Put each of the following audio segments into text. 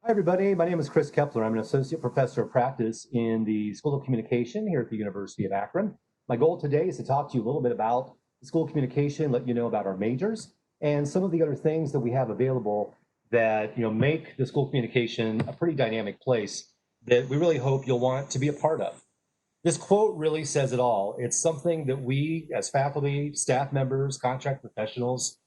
Hi, everybody. My name is Chris Kepler. I'm an associate professor of practice in the School of Communication here at the University of Akron. My goal today is to talk to you a little bit about the School of Communication, let you know about our majors, and some of the other things that we have available that make the School of Communication a pretty dynamic place that we really hope you'll want to be a part of. This quote really says it all. It's something that we, as faculty, staff members, contract professionals,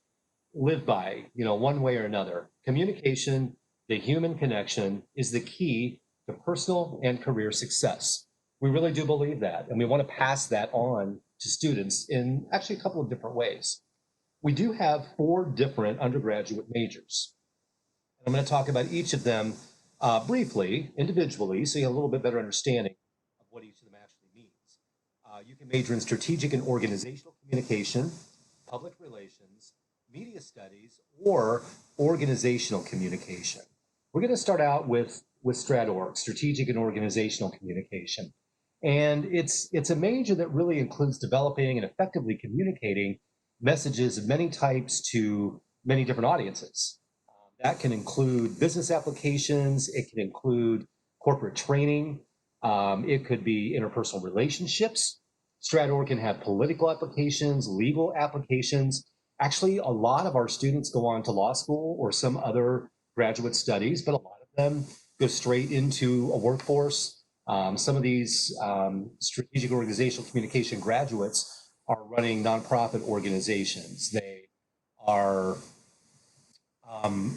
live by, one way or another. Communication, the human connection, is the key to personal and career success. We really do believe that, and we want to pass that on to students in actually a couple of different ways. We do have 4 different undergraduate majors. I'm going to talk about each of them briefly, individually, so you have a little bit better understanding of what each of them actually means. You can major in strategic and organizational communication, public relations, media studies, or organizational communication. We're going to start out with StratOrg, strategic and organizational communication. And it's a major that really includes developing and effectively communicating messages of many types to many different audiences. That can include business applications, it can include corporate training, it could be interpersonal relationships. StratOrg can have political applications, legal applications. Actually, a lot of our students go on to law school or some other graduate studies, but a lot of them go straight into a workforce. Some of these strategic organizational communication graduates are running nonprofit organizations. They are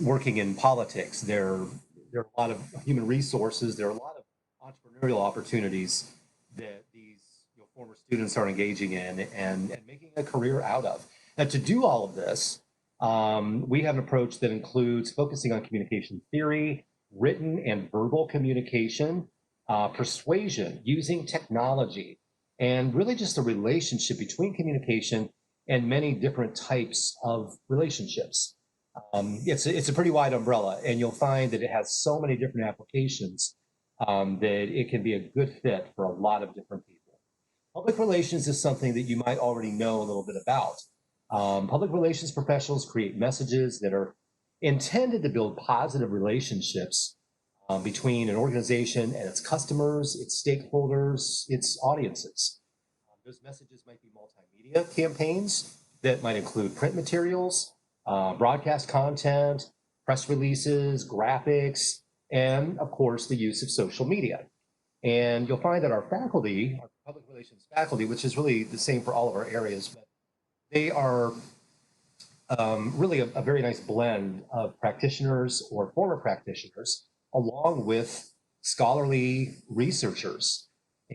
working in politics. There are a lot of human resources. There are a lot of entrepreneurial opportunities that these former students are engaging in and making a career out of. Now, to do all of this, we have an approach that includes focusing on communication theory, written and verbal communication, persuasion, using technology, and really just the relationship between communication and many different types of relationships. It's a pretty wide umbrella, and you'll find that it has so many different applications that it can be a good fit for a lot of different people. Public relations is something that you might already know a little bit about. Public relations professionals create messages that are intended to build positive relationships between an organization and its customers, its stakeholders, its audiences. Those messages might be multimedia campaigns that might include print materials, broadcast content, press releases, graphics, and of course the use of social media. And you'll find that our faculty, our public relations faculty, which is really the same for all of our areas, but they are really a very nice blend of practitioners or former practitioners, along with scholarly researchers.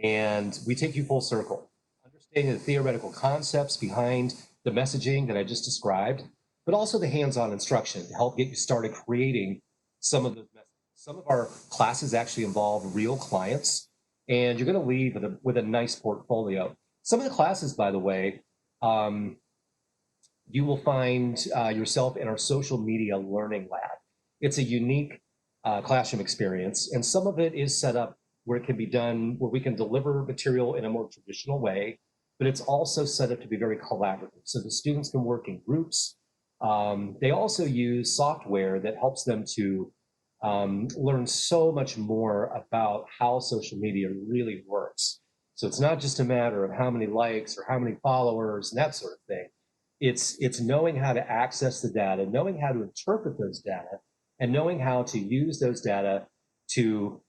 And we take you full circle, understanding the theoretical concepts behind the messaging that I just described, but also the hands-on instruction to help get you started creating some of those messages. Some of our classes actually involve real clients, and you're going to leave with a nice portfolio. Some of the classes, by the way, you will find yourself in our social media learning lab. It's a unique classroom experience, and some of it is set up where it can be done, where we can deliver material in a more traditional way, but it's also set up to be very collaborative. So the students can work in groups. They also use software that helps them to learn so much more about how social media really works. So it's not just a matter of how many likes or how many followers and that sort of thing. It's knowing how to access the data, knowing how to interpret those data, and knowing how to use those data to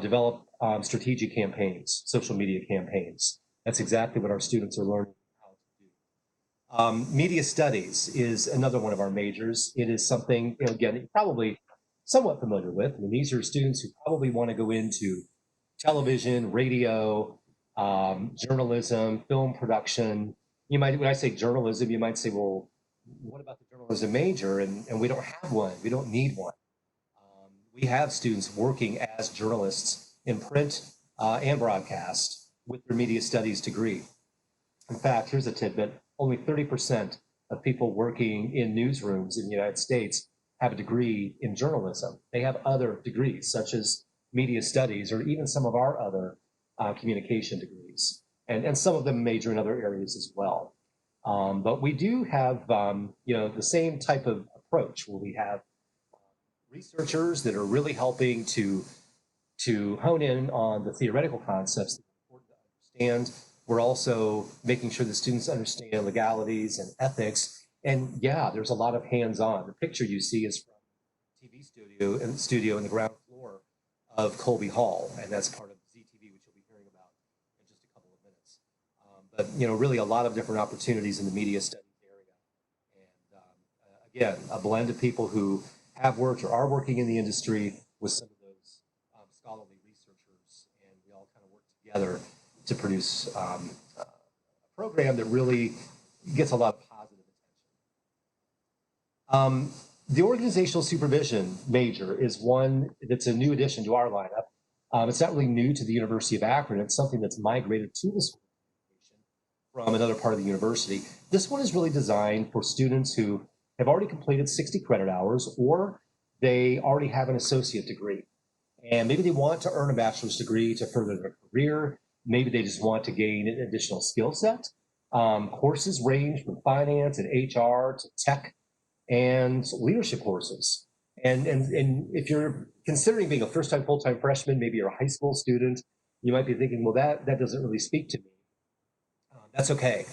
develop strategic campaigns, social media campaigns. That's exactly what our students are learning how to do. Media studies is another one of our majors. It is something, again, you're probably somewhat familiar with. I mean, these are students who probably want to go into television, radio, journalism, film production. You might, when I say journalism, you might say, well, what about the journalism major? And we don't have one. We don't need one. We have students working as journalists in print and broadcast with their media studies degree. In fact, here's a tidbit. Only 30% of people working in newsrooms in the United States have a degree in journalism. They have other degrees, such as media studies, or even some of our other communication degrees. And some of them major in other areas as well. But we do have, the same type of approach where we have researchers that are really helping to hone in on the theoretical concepts that are important to understand. We're also making sure the students understand legalities and ethics. And yeah, there's a lot of hands-on. The picture you see is from TV studio in the ground floor of Colby Hall, and that's part of ZTV, which you'll be hearing about in just a couple of minutes. But really a lot of different opportunities in the media studies area. And again, a blend of people who have worked or are working in the industry with some of those scholarly researchers, and we all kind of work together to produce a program that really gets a lot of positive attention. The organizational supervision major is one that's a new addition to our lineup. It's not really new to the University of Akron. It's something that's migrated to the school from another part of the university. This one is really designed for students who have already completed 60 credit hours, or they already have an associate degree. And maybe they want to earn a bachelor's degree to further their career. Maybe they just want to gain an additional skill set. Courses range from finance and HR to tech and leadership courses. And if you're considering being a first-time full-time freshman, maybe you're a high school student, you might be thinking, well, that doesn't really speak to me. That's okay.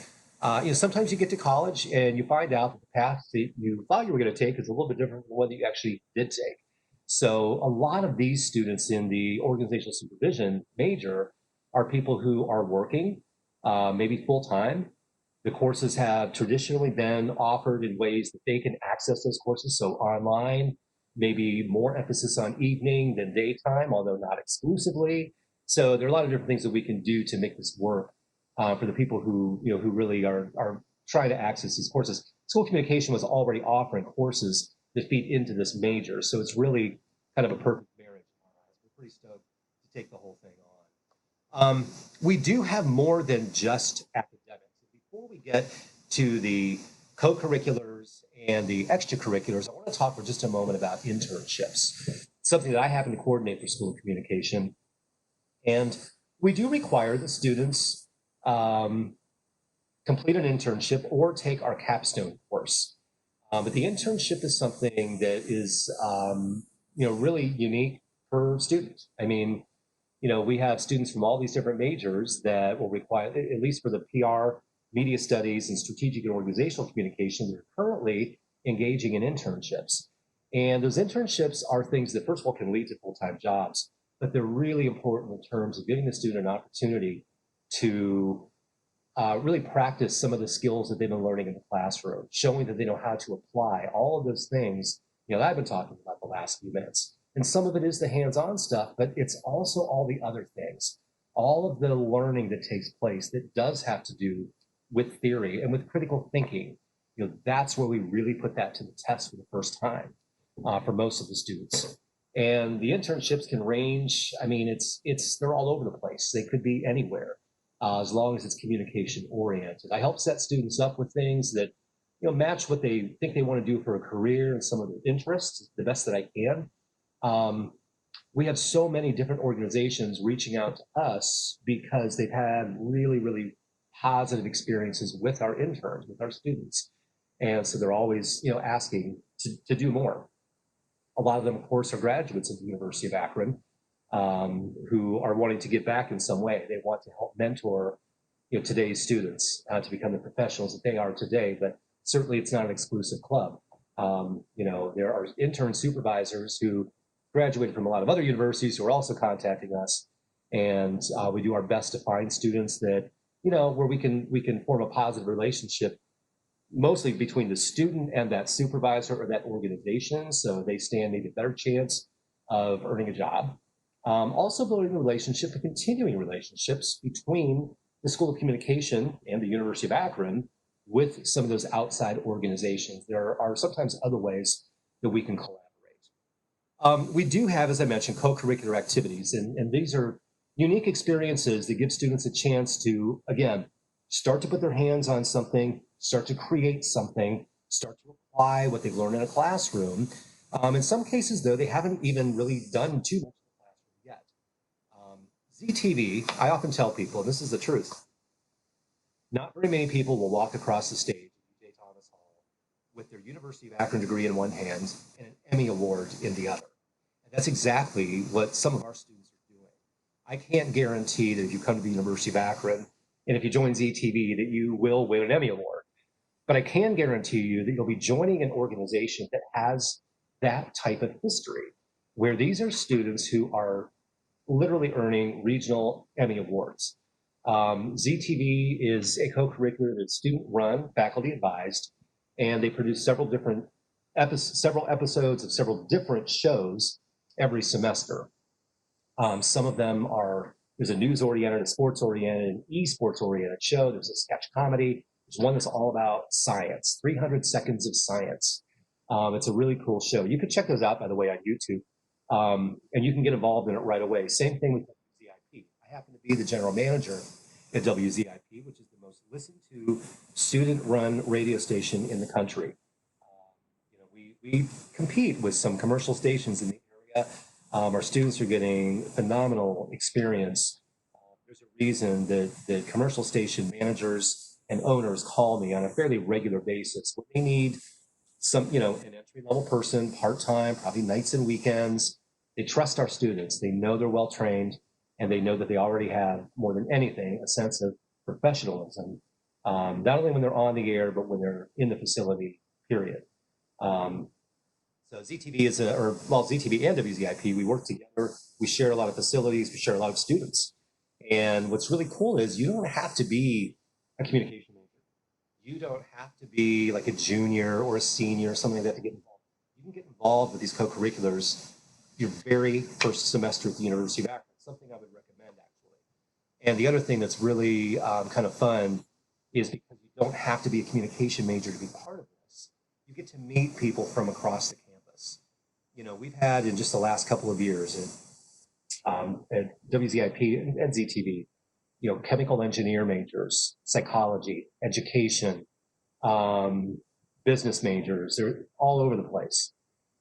Sometimes you get to college and you find out that the path that you thought you were going to take is a little bit different from what you actually did take. So a lot of these students in the organizational supervision major are people who are working, maybe full-time. The courses have traditionally been offered in ways that they can access those courses. So online, maybe more emphasis on evening than daytime, although not exclusively. So there are a lot of different things that we can do to make this work for the people who really are trying to access these courses. School communication was already offering courses that feed into this major, so it's really kind of a perfect marriage. We're pretty stoked to take the whole thing on. We do have more than just academics. Before we get to the co-curriculars and the extracurriculars, I want to talk for just a moment about internships, something that I happen to coordinate for school communication. And we do require that students complete an internship or take our capstone course. But the internship is something that is really unique per student. I mean, we have students from all these different majors that will require, at least for the PR, media studies, and strategic and organizational communication, they're currently engaging in internships. And those internships are things that, first of all, can lead to full-time jobs, but they're really important in terms of giving the student an opportunity to really practice some of the skills that they've been learning in the classroom, showing that they know how to apply all of those things that I've been talking about the last few minutes. And some of it is the hands-on stuff, but it's also all the other things, all of the learning that takes place that does have to do with theory and with critical thinking. That's where we really put that to the test for the first time for most of the students. And the internships can range. I mean, they're all over the place. They could be anywhere, as long as it's communication oriented. I help set students up with things that match what they think they want to do for a career and some of their interests the best that I can. We have so many different organizations reaching out to us because they've had really, really positive experiences with our interns, with our students. And so they're always, asking to do more. A lot of them, of course, are graduates of the University of Akron who are wanting to give back in some way. They want to help mentor, today's students to become the professionals that they are today. But certainly, it's not an exclusive club. There are intern supervisors who graduated from a lot of other universities who are also contacting us, and we do our best to find students that where we can form a positive relationship, mostly between the student and that supervisor or that organization, so they stand maybe a better chance of earning a job. Also building a relationship and continuing relationships between the School of Communication and the University of Akron with some of those outside organizations. There are sometimes other ways that we can collaborate. We do have, as I mentioned, co-curricular activities, and these are unique experiences that give students a chance to, again, start to put their hands on something, start to create something, start to apply what they've learned in a classroom. In some cases, though, they haven't even really done too much in the classroom yet. ZTV, I often tell people, and this is the truth, not very many people will walk across the stage at UJ Thomas Hall with their University of Akron degree in one hand and an Emmy Award in the other. And that's exactly what some of our students are doing. I can't guarantee that if you come to the University of Akron and if you join ZTV that you will win an Emmy Award. But I can guarantee you that you'll be joining an organization that has that type of history, where these are students who are literally earning regional Emmy Awards. ZTV is a co-curricular that's student-run, faculty advised, and they produce several episodes of several different shows every semester. Some of them are, there's a news-oriented, a sports-oriented, an esports-oriented show. There's a sketch comedy. There's one that's all about science, 300 Seconds of Science. It's a really cool show. You can check those out, by the way, on YouTube. And you can get involved in it right away. Same thing with WZIP. I happen to be the general manager at WZIP, which is the most listened to student-run radio station in the country. We compete with some commercial stations in the area. Our students are getting phenomenal experience. There's a reason that commercial station managers and owners call me on a fairly regular basis when they need some, an entry-level person, part-time, probably nights and weekends. They trust our students. They know they're well-trained, and they know that they already have, more than anything, a sense of professionalism, not only when they're on the air, but when they're in the facility, period. So ZTV ZTV and WZIP, we work together. We share a lot of facilities. We share a lot of students. And what's really cool is you don't have to be a communication major. You don't have to be like a junior or a senior or something like that to get involved. You can get involved with these co-curriculars your very first semester at the University of Akron, something I would recommend, actually. And the other thing that's really kind of fun is because you don't have to be a communication major to be part of this. You get to meet people from across the campus. We've had in just the last couple of years at WZIP and ZTV, chemical engineer majors, psychology, education, business majors. They're all over the place.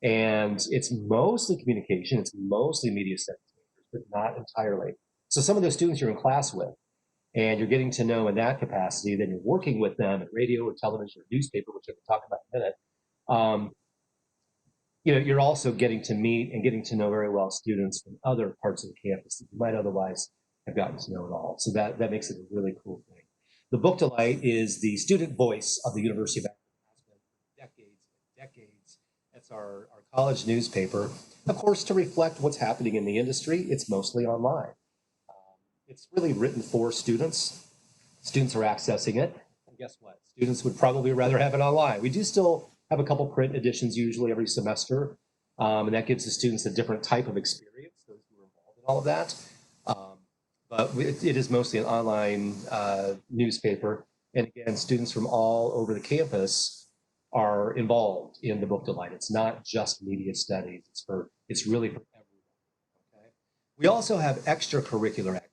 And it's mostly communication, it's mostly media studies majors, but not entirely. So some of those students you're in class with, and you're getting to know in that capacity, then you're working with them at radio or television or newspaper, which I can talk about in a minute. You're also getting to meet and getting to know very well students from other parts of the campus that you might otherwise have gotten to know at all. So that makes it a really cool thing. The Book Delight is the student voice of the University of Akron. Has been for decades and decades. That's our college newspaper. Of course, to reflect what's happening in the industry, it's mostly online. It's really written for students. Students are accessing it. And guess what? Students would probably rather have it online. We do still have a couple print editions usually every semester. And that gives the students a different type of experience, those who are involved in all of that. But it is mostly an online newspaper. And again, students from all over the campus are involved in the Book Delight. It's not just media studies. It's really for everyone. Okay? We also have extracurricular activities.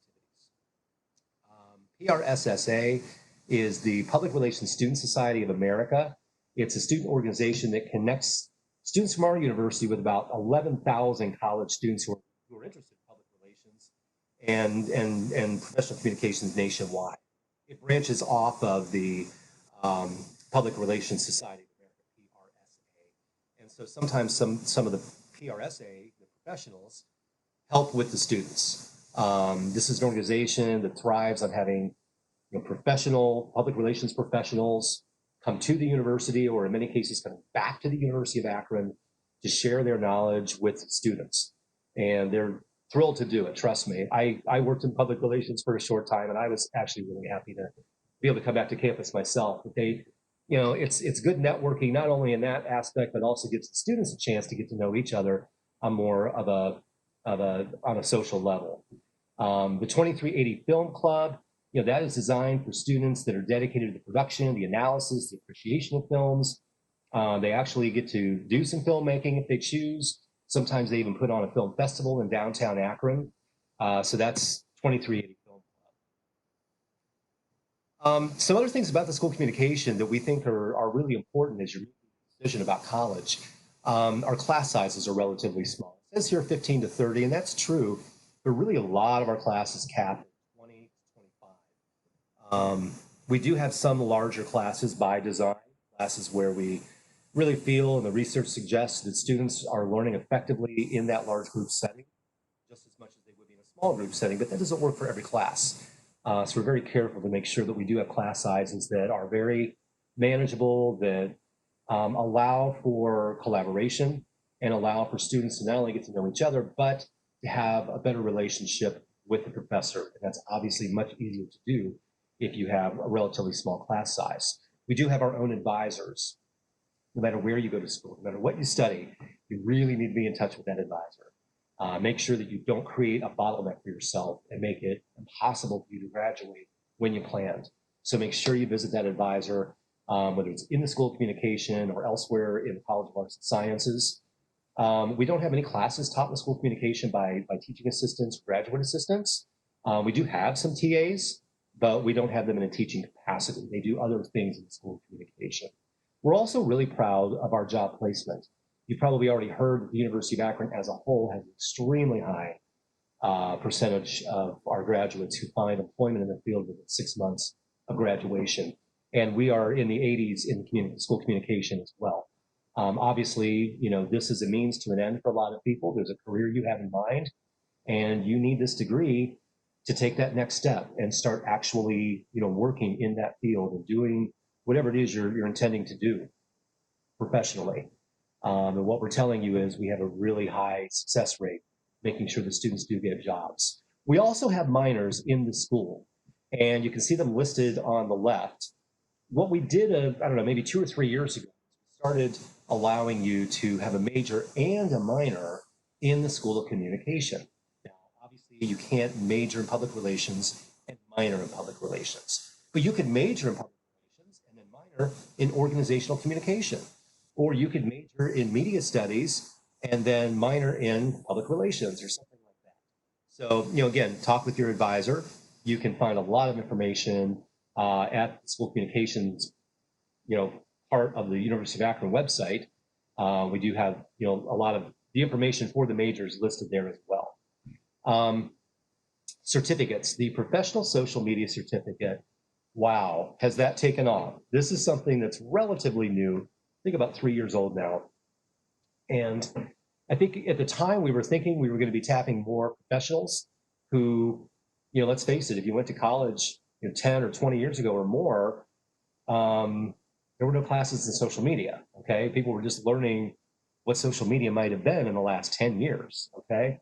PRSSA is the Public Relations Student Society of America. It's a student organization that connects students from our university with about 11,000 college students who are interested in public relations and professional communications nationwide. It branches off of the Public Relations Society of America, PRSSA. And so sometimes some of the PRSA, the professionals, help with the students. This is an organization that thrives on having professional, public relations professionals come to the university, or in many cases come back to the University of Akron to share their knowledge with students. And they're thrilled to do it, trust me. I worked in public relations for a short time, and I was actually really happy to be able to come back to campus myself. But it's good networking, not only in that aspect, but also gives the students a chance to get to know each other on more of on a social level. The 2380 Film Club, that is designed for students that are dedicated to the production, the analysis, the appreciation of films. They actually get to do some filmmaking if they choose. Sometimes they even put on a film festival in downtown Akron. So that's 2380 Film Club. Some other things about the school communication that we think are really important as you're making a decision about college. Our class sizes are relatively small. It says here 15 to 30, and that's true. But really a lot of our classes cap 20 to 25. We do have some larger classes by design, classes where we really feel, and the research suggests, that students are learning effectively in that large group setting just as much as they would be in a small group setting, but that doesn't work for every class. So we're very careful to make sure that we do have class sizes that are very manageable, that allow for collaboration and allow for students to not only get to know each other, but to have a better relationship with the professor. And that's obviously much easier to do if you have a relatively small class size. We do have our own advisors. No matter where you go to school, no matter what you study, you really need to be in touch with that advisor. Make sure that you don't create a bottleneck for yourself and make it impossible for you to graduate when you planned. So make sure you visit that advisor, whether it's in the School of Communication or elsewhere in the College of Arts and Sciences. We don't have any classes taught in the School of Communication by teaching assistants, graduate assistants. We do have some TAs, but we don't have them in a teaching capacity. They do other things in the School of Communication. We're also really proud of our job placement. You've probably already heard that the University of Akron as a whole has an extremely high percentage of our graduates who find employment in the field within 6 months of graduation. And we are in the 80s in school communication as well. Obviously, this is a means to an end for a lot of people. There's a career you have in mind, and you need this degree to take that next step and start actually, working in that field and doing whatever it is you're intending to do professionally. And what we're telling you is we have a really high success rate, making sure the students do get jobs. We also have minors in the school, and you can see them listed on the left. What we did, I don't know, maybe 2 or 3 years ago, we started allowing you to have a major and a minor in the School of Communication. Now, obviously, you can't major in public relations and minor in public relations, but you could major in public relations and then minor in organizational communication. Or you could major in media studies and then minor in public relations or something like that. So, again, talk with your advisor. You can find a lot of information at the School of Communications, part of the University of Akron website. We do have, a lot of the information for the majors listed there as well. Certificates, the Professional Social Media Certificate. Wow, has that taken off? This is something that's relatively new. I think about 3 years old now. And I think at the time we were thinking we were going to be tapping more professionals who, let's face it, if you went to college 10 or 20 years ago or more, there were no classes in social media, okay? People were just learning what social media might have been in the last 10 years, okay?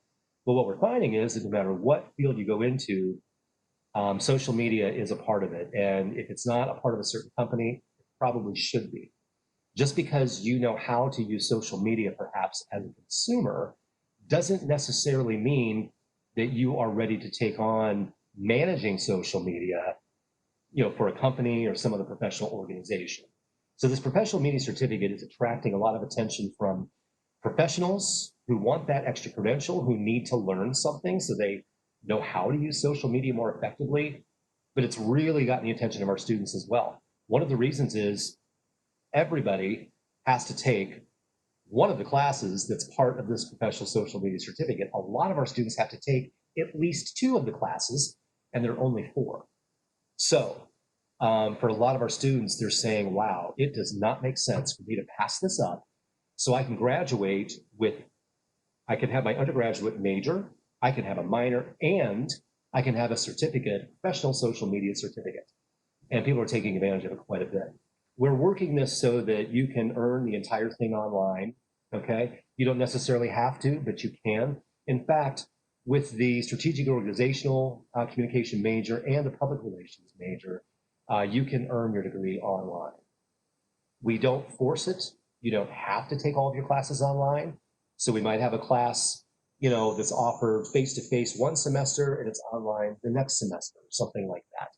But what we're finding is that no matter what field you go into, social media is a part of it. And if it's not a part of a certain company, it probably should be. Just because you know how to use social media, perhaps as a consumer, doesn't necessarily mean that you are ready to take on managing social media, for a company or some other professional organization. So this professional media certificate is attracting a lot of attention from professionals who want that extra credential, who need to learn something so they know how to use social media more effectively. But it's really gotten the attention of our students as well. One of the reasons is everybody has to take one of the classes that's part of this professional social media certificate. A lot of our students have to take at least 2 of the classes, and there are only 4. So for a lot of our students, they're saying, wow, it does not make sense for me to pass this up so I can graduate with, I can have my undergraduate major, I can have a minor, and I can have a certificate, professional social media certificate. And people are taking advantage of it quite a bit. We're working this so that you can earn the entire thing online, okay? You don't necessarily have to, but you can. In fact, with the strategic organizational communication major and the public relations major, you can earn your degree online. We don't force it. You don't have to take all of your classes online. So we might have a class, that's offered face-to-face one semester and it's online the next semester, something like that.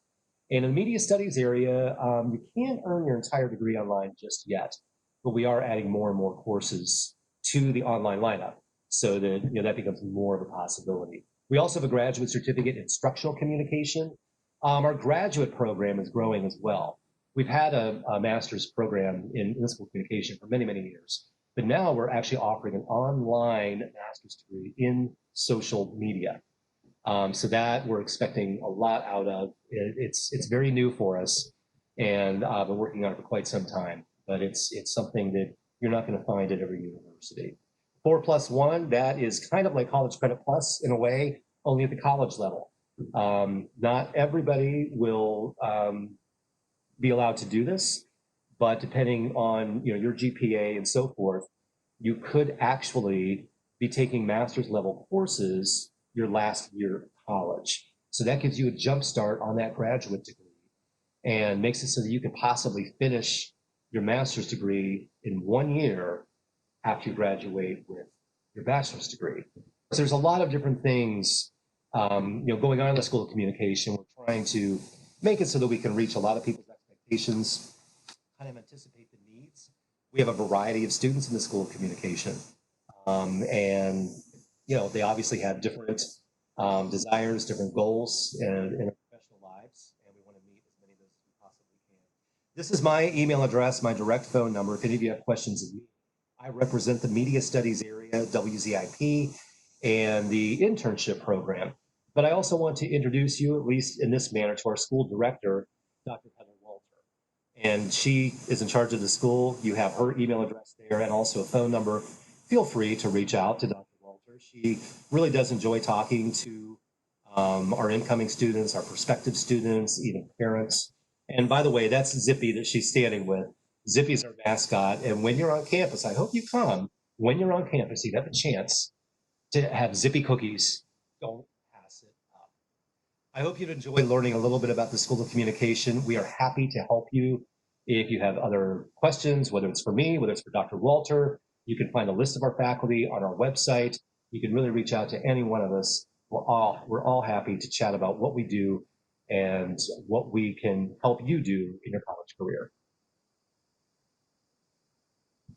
In the media studies area, you can't earn your entire degree online just yet, but we are adding more and more courses to the online lineup so that that becomes more of a possibility. We also have a graduate certificate in instructional communication. Our graduate program is growing as well. We've had a master's program in school communication for many, many years, but now we're actually offering an online master's degree in social media. So that we're expecting a lot out of. It's very new for us, and I've been working on it for quite some time. But it's something that you're not going to find at every university. 4+1, that is kind of like College Credit Plus in a way, only at the college level. Not everybody will be allowed to do this, but depending on your GPA and so forth, you could actually be taking master's level courses your last year of college. So that gives you a jump start on that graduate degree and makes it so that you can possibly finish your master's degree in 1 year after you graduate with your bachelor's degree. So there's a lot of different things going on in the School of Communication. We're trying to make it so that we can reach a lot of people's expectations, kind of anticipate the needs. We have a variety of students in the School of Communication. And they obviously have different desires, different goals in their professional lives, and we want to meet as many of those as we possibly can. This is my email address, my direct phone number. If any of you have questions of me, I represent the Media Studies area, WZIP, and the internship program. But I also want to introduce you, at least in this manner, to our school director, Dr. Heather Walter. And she is in charge of the school. You have her email address there and also a phone number. Feel free to reach out to Dr. Walter. She really does enjoy talking to our incoming students, our prospective students, even parents. And by the way, that's Zippy that she's standing with. Zippy's our mascot. And when you're on campus, I hope you come. When you're on campus, you have a chance to have Zippy cookies. Don't pass it up. I hope you've enjoyed learning a little bit about the School of Communication. We are happy to help you. If you have other questions, whether it's for me, whether it's for Dr. Walter, you can find a list of our faculty on our website. You can really reach out to any one of us. We're all happy to chat about what we do and what we can help you do in your college career.